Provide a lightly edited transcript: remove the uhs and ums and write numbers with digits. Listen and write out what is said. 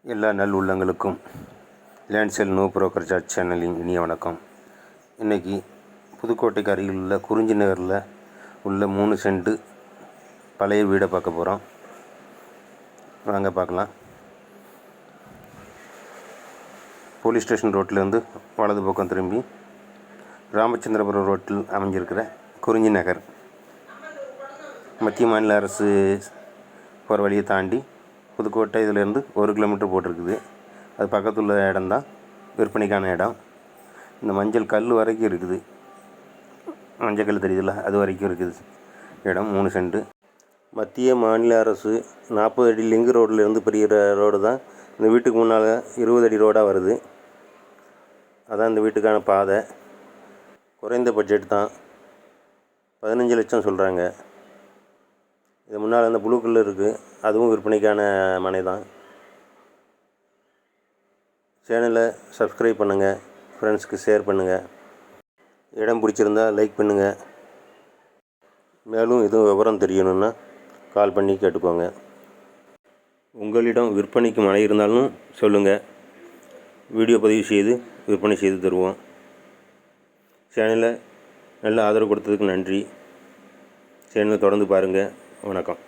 எல்லா நல் உள்ளங்களுக்கும் land sale no broker charge சேனலின் இனிய வணக்கம். இன்றைக்கி புதுக்கோட்டைக்கு அருகில் உள்ள குறிஞ்சி நகரில் உள்ள 3 சென்ட்டு பழைய வீடை பார்க்க போகிறோம். வாங்க பார்க்கலாம். போலீஸ் ஸ்டேஷன் ரோட்டிலேருந்து வலது பக்கம் திரும்பி ராமச்சந்திரபுரம் ரோட்டில் அமைஞ்சிருக்கிற குறிஞ்சி நகர் மத்திய மாநில அரசு போகிற வழியை தாண்டி புதுக்கோட்டை இதிலேருந்து 1 கிலோமீட்டர் போட்டிருக்குது. அது பக்கத்தில் உள்ள இடம்தான் விற்பனைக்கான இடம். இந்த மஞ்சள் கல் வரைக்கும் இருக்குது, மஞ்சள் கல் தெரியுதுல்ல, அது வரைக்கும் இருக்குது இடம். 3 சென்ட்டு. மத்திய மாநில அரசு 40 அடி லிங்க் ரோட்லேருந்து பெரிய ரோடு தான் இந்த வீட்டுக்கு முன்னால் 20 அடி ரோடாக வருது. அதான் இந்த வீட்டுக்கான பாதை. குறைந்த பட்ஜெட் தான், 15 லட்சம் சொல்கிறாங்க. இது முன்னால் அந்த ப்ளூ கல்லு இருக்குது, அதுவும் விற்பனைக்கான மனை தான். சேனலை சப்ஸ்கிரைப் பண்ணுங்கள், ஃப்ரெண்ட்ஸ்க்கு ஷேர் பண்ணுங்கள். இடம் பிடிச்சிருந்தா லைக் பண்ணுங்கள். மேலும் எதுவும் விவரம் தெரியணுன்னா கால் பண்ணி கேட்டுக்கோங்க. உங்களிடம் விற்பனைக்கு மனை இருந்தாலும் சொல்லுங்கள், வீடியோ பதிவு செய்து விற்பனை செய்து தருவோம். சேனலை நல்ல ஆதரவு கொடுத்ததுக்கு நன்றி. சேனலை தொடர்ந்து பாருங்கள். வணக்கம்.